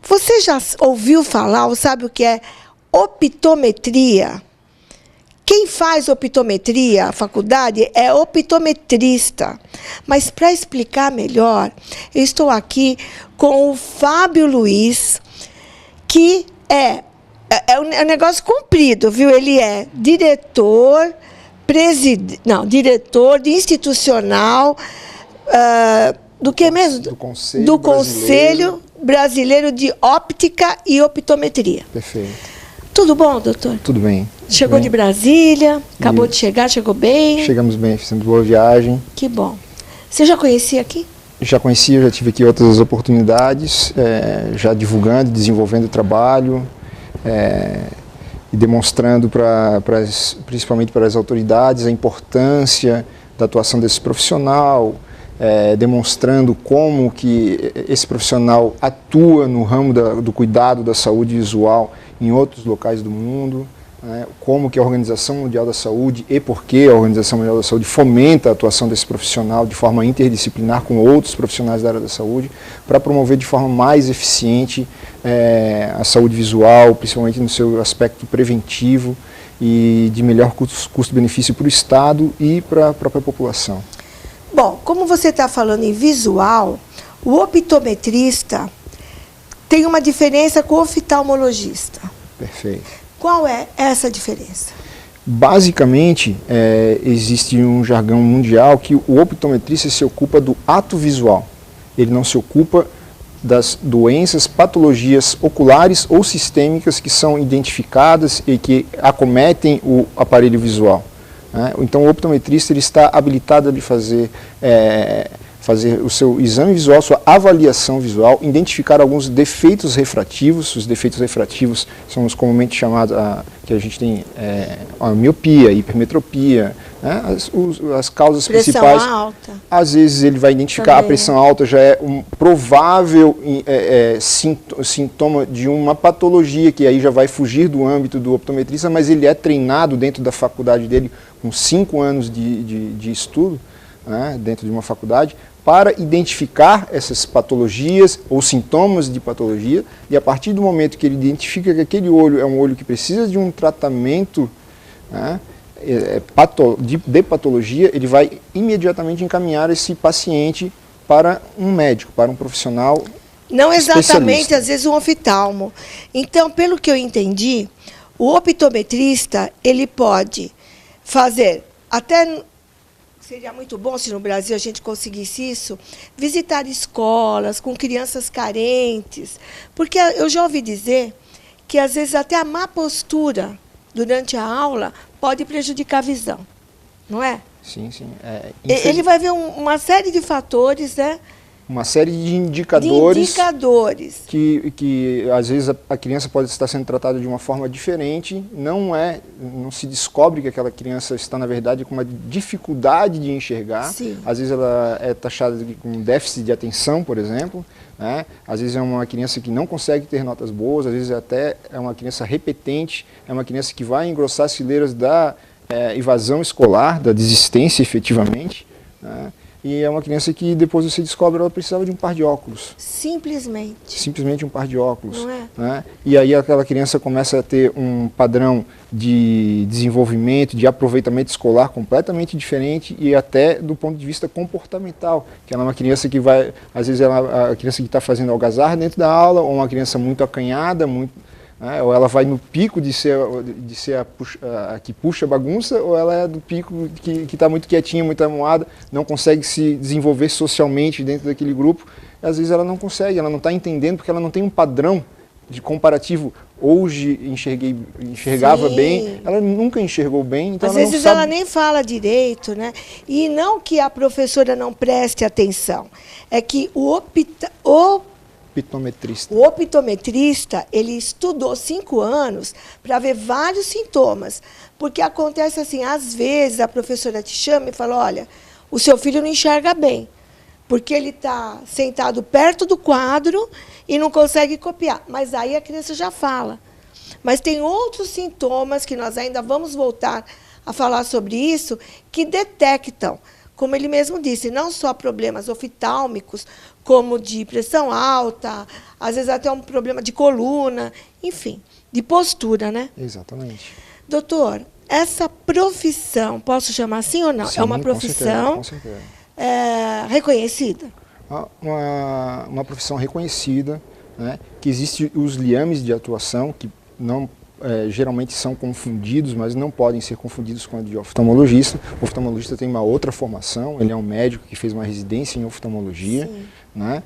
Você já ouviu falar ou sabe o que é optometria? Quem faz optometria, a faculdade, é optometrista. Mas para explicar melhor, eu estou aqui com o Fábio Luiz, que é um negócio comprido, viu? Ele é diretor institucional, do que mesmo? Do Conselho Brasileiro de Óptica e Optometria. Perfeito. Tudo bom, doutor? Tudo bem. Chegou de Brasília, acabou de chegar, chegou bem? Chegamos bem, fizemos boa viagem. Que bom. Você já conhecia aqui? Já conhecia, já tive aqui outras oportunidades, já divulgando, desenvolvendo o trabalho e demonstrando principalmente para as autoridades a importância da atuação desse profissional, demonstrando como que esse profissional atua no ramo do cuidado da saúde visual em outros locais do mundo, como que a Organização Mundial da Saúde e por que a Organização Mundial da Saúde fomenta a atuação desse profissional de forma interdisciplinar com outros profissionais da área da saúde para promover de forma mais eficiente a saúde visual, principalmente no seu aspecto preventivo e de melhor custo-benefício para o Estado e para a própria população. Bom, como você está falando em visual, o optometrista tem uma diferença com o oftalmologista. Perfeito. Qual é essa diferença? Basicamente, existe um jargão mundial que o optometrista se ocupa do ato visual. Ele não se ocupa das doenças, patologias oculares ou sistêmicas que são identificadas e que acometem o aparelho visual. Então, o optometrista ele está habilitado a fazer o seu exame visual, sua avaliação visual, identificar alguns defeitos refrativos. Os defeitos refrativos são os comumente chamados, que a gente tem a miopia, hipermetropia, as causas pressão principais. Alta. Às vezes ele vai identificar também. A pressão alta já é um provável sintoma de uma patologia que aí já vai fugir do âmbito do optometrista, mas ele é treinado dentro da faculdade dele com 5 anos de estudo, dentro de uma faculdade, para identificar essas patologias ou sintomas de patologia, e a partir do momento que ele identifica que aquele olho é um olho que precisa de um tratamento de patologia, ele vai imediatamente encaminhar esse paciente para um médico, para um profissional não exatamente, às vezes, um oftalmo. Então, pelo que eu entendi, o optometrista, ele pode fazer até... Seria muito bom se no Brasil a gente conseguisse isso, visitar escolas com crianças carentes, porque eu já ouvi dizer que às vezes até a má postura durante a aula pode prejudicar a visão, não é? Sim, sim. Ele vai ver uma série de fatores, né? Uma série de indicadores que às vezes a criança pode estar sendo tratada de uma forma diferente, não se descobre que aquela criança está, na verdade, com uma dificuldade de enxergar. Sim. Às vezes ela é taxada com déficit de atenção, por exemplo, às vezes é uma criança que não consegue ter notas boas, às vezes até é uma criança repetente, é uma criança que vai engrossar as fileiras da evasão escolar, da desistência efetivamente, e é uma criança que depois você descobre ela precisava de um par de óculos. Simplesmente. Simplesmente um par de óculos. Não é? E aí aquela criança começa a ter um padrão de desenvolvimento, de aproveitamento escolar completamente diferente e até do ponto de vista comportamental. Que ela é uma criança que vai, às vezes a criança que está fazendo algazarra dentro da aula, ou uma criança muito acanhada, ou ela vai no pico de ser a que puxa a bagunça, ou ela é do pico que está muito quietinha, muito amuada, não consegue se desenvolver socialmente dentro daquele grupo. E às vezes ela não consegue, ela não está entendendo porque ela não tem um padrão de comparativo. Hoje enxergava Sim. bem, ela nunca enxergou bem. Então às ela vezes não sabe... ela nem fala direito, né? E não que a professora não preste atenção, é que o optometrista, ele estudou 5 anos para ver vários sintomas. Porque acontece assim, às vezes a professora te chama e fala, olha, o seu filho não enxerga bem, porque ele está sentado perto do quadro e não consegue copiar. Mas aí a criança já fala. Mas tem outros sintomas que nós ainda vamos voltar a falar sobre isso, que detectam como ele mesmo disse, não só problemas oftálmicos, como de pressão alta, às vezes até um problema de coluna, enfim, de postura, né? Exatamente. Doutor, essa profissão, posso chamar assim ou não? Sim, é uma profissão com certeza. Reconhecida? Uma profissão reconhecida, né, que existem os liames de atuação, que não geralmente são confundidos, mas não podem ser confundidos com a de oftalmologista. O oftalmologista tem uma outra formação, ele é um médico que fez uma residência em oftalmologia, né?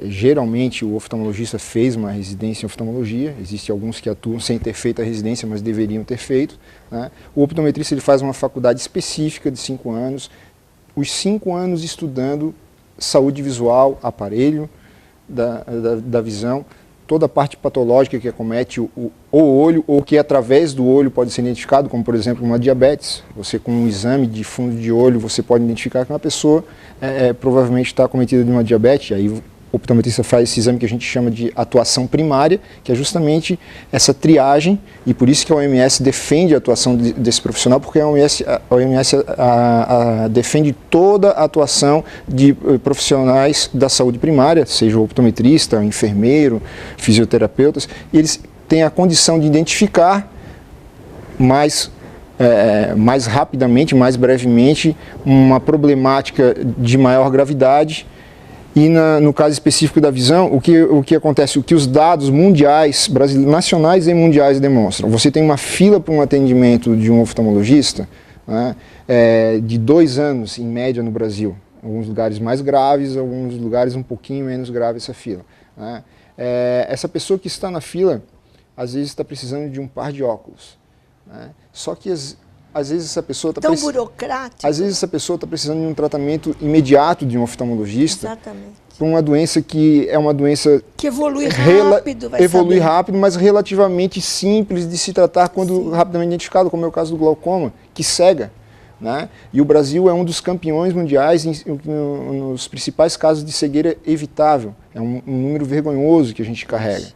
Geralmente o oftalmologista fez uma residência em oftalmologia, existem alguns que atuam sem ter feito a residência, mas deveriam ter feito, né? O optometrista ele faz uma faculdade específica de 5 anos, os 5 anos estudando saúde visual, aparelho da visão, toda a parte patológica que acomete o olho, ou que através do olho pode ser identificado, como por exemplo uma diabetes. Você com um exame de fundo de olho, você pode identificar que uma pessoa provavelmente está acometida de uma diabetes, aí o optometrista faz esse exame que a gente chama de atuação primária, que é justamente essa triagem, e por isso que a OMS defende a atuação desse profissional, porque a OMS defende toda a atuação de profissionais da saúde primária, seja o optometrista, o enfermeiro, fisioterapeutas, e eles têm a condição de identificar mais rapidamente, mais brevemente, uma problemática de maior gravidade. E no caso específico da visão, o que acontece, o que os dados mundiais, nacionais e mundiais demonstram. Você tem uma fila para um atendimento de um oftalmologista, né, de 2 anos, em média, no Brasil. Alguns lugares mais graves, alguns lugares um pouquinho menos grave essa fila, né. Essa pessoa que está na fila, às vezes está precisando de um par de óculos, né. Só que às vezes essa pessoa está burocrático. Às vezes essa pessoa está precisando de um tratamento imediato de um oftalmologista. Exatamente. Para uma doença que é uma doença que evolui rápido, rápido, mas relativamente simples de se tratar quando rapidamente identificado, como é o caso do glaucoma, que cega, né? E o Brasil é um dos campeões mundiais nos principais casos de cegueira evitável. É um número vergonhoso que a gente carrega.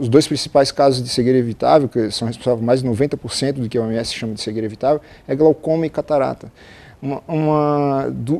Os 2 principais casos de cegueira evitável, que são responsáveis por mais de 90% do que a OMS chama de cegueira evitável, é glaucoma e catarata.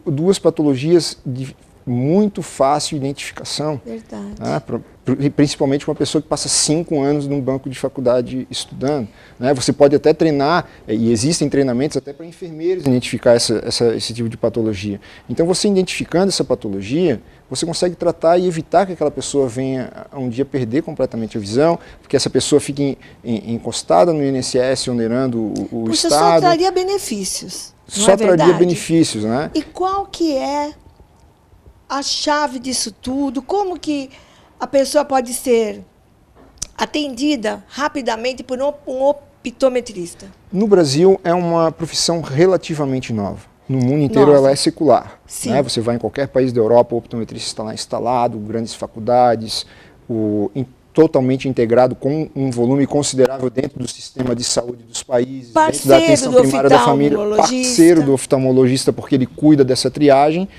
Duas patologias de muito fácil identificação. Verdade. Né? Principalmente uma pessoa que passa 5 anos num banco de faculdade estudando. Né? Você pode até treinar, e existem treinamentos até para enfermeiros identificar esse tipo de patologia. Então, você identificando essa patologia, você consegue tratar e evitar que aquela pessoa venha um dia perder completamente a visão, porque essa pessoa fique encostada no INSS, onerando o Estado. Só traria benefícios. Só traria benefícios, né? E qual que é a chave disso tudo? Como que a pessoa pode ser atendida rapidamente por um optometrista? No Brasil é uma profissão relativamente nova. No mundo inteiro ela é secular. Né? Você vai em qualquer país da Europa, o optometrista está lá instalado, grandes faculdades, totalmente integrado com um volume considerável dentro do sistema de saúde dos países, dentro da atenção primária da família, parceiro do oftalmologista, porque ele cuida dessa triagem.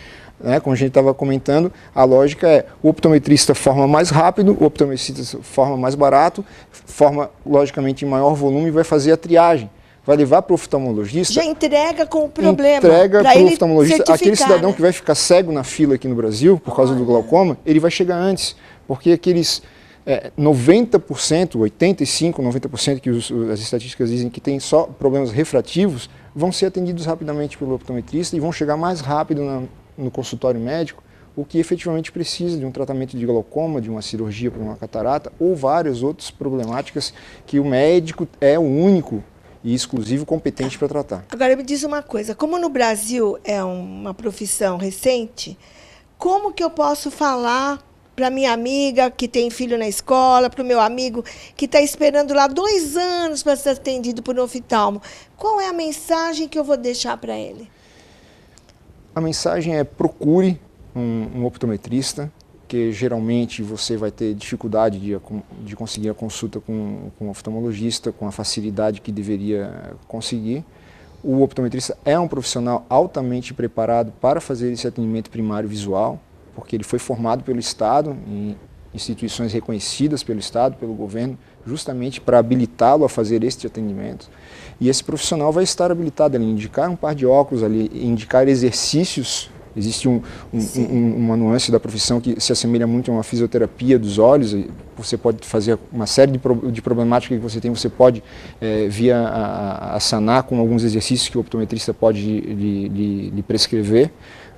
Né, como a gente estava comentando, a lógica é o optometrista forma mais rápido, o optometrista forma mais barato, forma logicamente em maior volume e vai fazer a triagem. Vai levar para o oftalmologista. Já entrega com o problema. Entrega para o oftalmologista. Aquele cidadão, né, que vai ficar cego na fila aqui no Brasil por causa do glaucoma, ele vai chegar antes. Porque aqueles 90%, 85%, 90% que as estatísticas dizem que tem só problemas refrativos, vão ser atendidos rapidamente pelo optometrista e vão chegar mais rápido no consultório médico, o que efetivamente precisa de um tratamento de glaucoma, de uma cirurgia para uma catarata ou várias outras problemáticas que o médico é o único e exclusivo competente para tratar. Agora me diz uma coisa, como no Brasil é uma profissão recente, como que eu posso falar para minha amiga que tem filho na escola, para o meu amigo que está esperando lá 2 anos para ser atendido por um oftalmo? Qual é a mensagem que eu vou deixar para ele? A mensagem é: procure um optometrista, que geralmente você vai ter dificuldade de conseguir a consulta com um oftalmologista, com a facilidade que deveria conseguir. O optometrista é um profissional altamente preparado para fazer esse atendimento primário visual, porque ele foi formado pelo Estado, em instituições reconhecidas pelo Estado, pelo governo, justamente para habilitá-lo a fazer este atendimento. E esse profissional vai estar habilitado a indicar um par de óculos, ali, indicar exercícios. Existe uma nuance da profissão que se assemelha muito a uma fisioterapia dos olhos. Você pode fazer uma série de problemáticas que você tem, você pode vir a sanar com alguns exercícios que o optometrista pode lhe prescrever.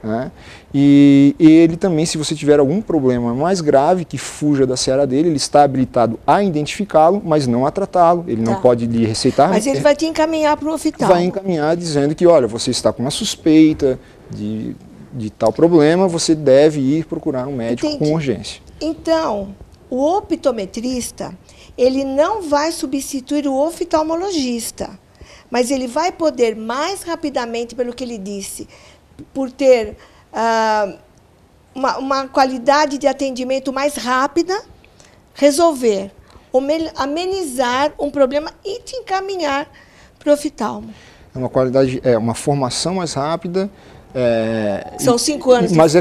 Né? E ele também, se você tiver algum problema mais grave que fuja da seara dele, ele está habilitado a identificá-lo, mas não a tratá-lo. Ele não pode lhe receitar. Mas ele vai te encaminhar para o oftalmo. Vai encaminhar dizendo que, olha, você está com uma suspeita de tal problema, você deve ir procurar um médico com urgência. Então, o optometrista, ele não vai substituir o oftalmologista, mas ele vai poder mais rapidamente, pelo que ele disse, por ter uma qualidade de atendimento mais rápida, resolver, amenizar um problema e te encaminhar para o oftalmo. É uma formação mais rápida. São 5 anos mas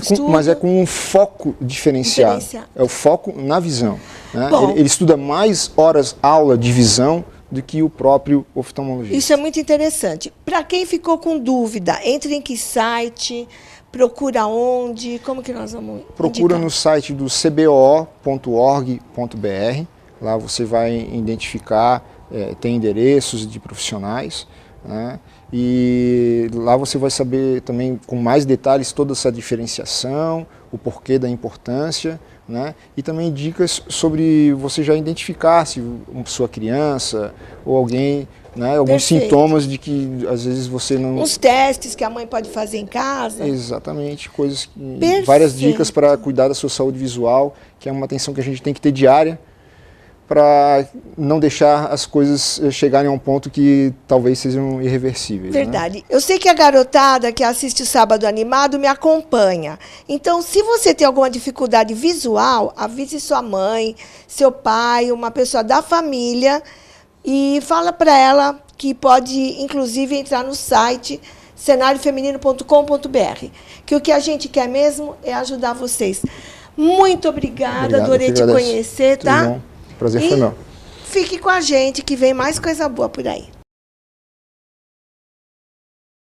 é com um foco diferenciado. É o foco na visão. Né? Ele estuda mais horas aula de visão do que o próprio oftalmologista. Isso é muito interessante. Para quem ficou com dúvida, entre em que site, procura onde, como que nós vamos Procura indicar? No site do cbo.org.br, lá você vai identificar, tem endereços de profissionais, né? E lá você vai saber também com mais detalhes toda essa diferenciação, o porquê da importância, né? E também dicas sobre você já identificar se sua criança ou alguém, né, alguns sintomas de que às vezes você não... Uns testes que a mãe pode fazer em casa. Exatamente, coisas que... Várias dicas para cuidar da sua saúde visual, que é uma atenção que a gente tem que ter diária, para não deixar as coisas chegarem a um ponto que talvez sejam irreversíveis. Verdade. Né? Eu sei que a garotada que assiste o Sábado Animado me acompanha. Então, se você tem alguma dificuldade visual, avise sua mãe, seu pai, uma pessoa da família e fala para ela que pode, inclusive, entrar no site cenariofeminino.com.br, que o que a gente quer mesmo é ajudar vocês. Muito obrigada, adorei te conhecer, tá? Prazer foi meu. Fique com a gente que vem mais coisa boa por aí.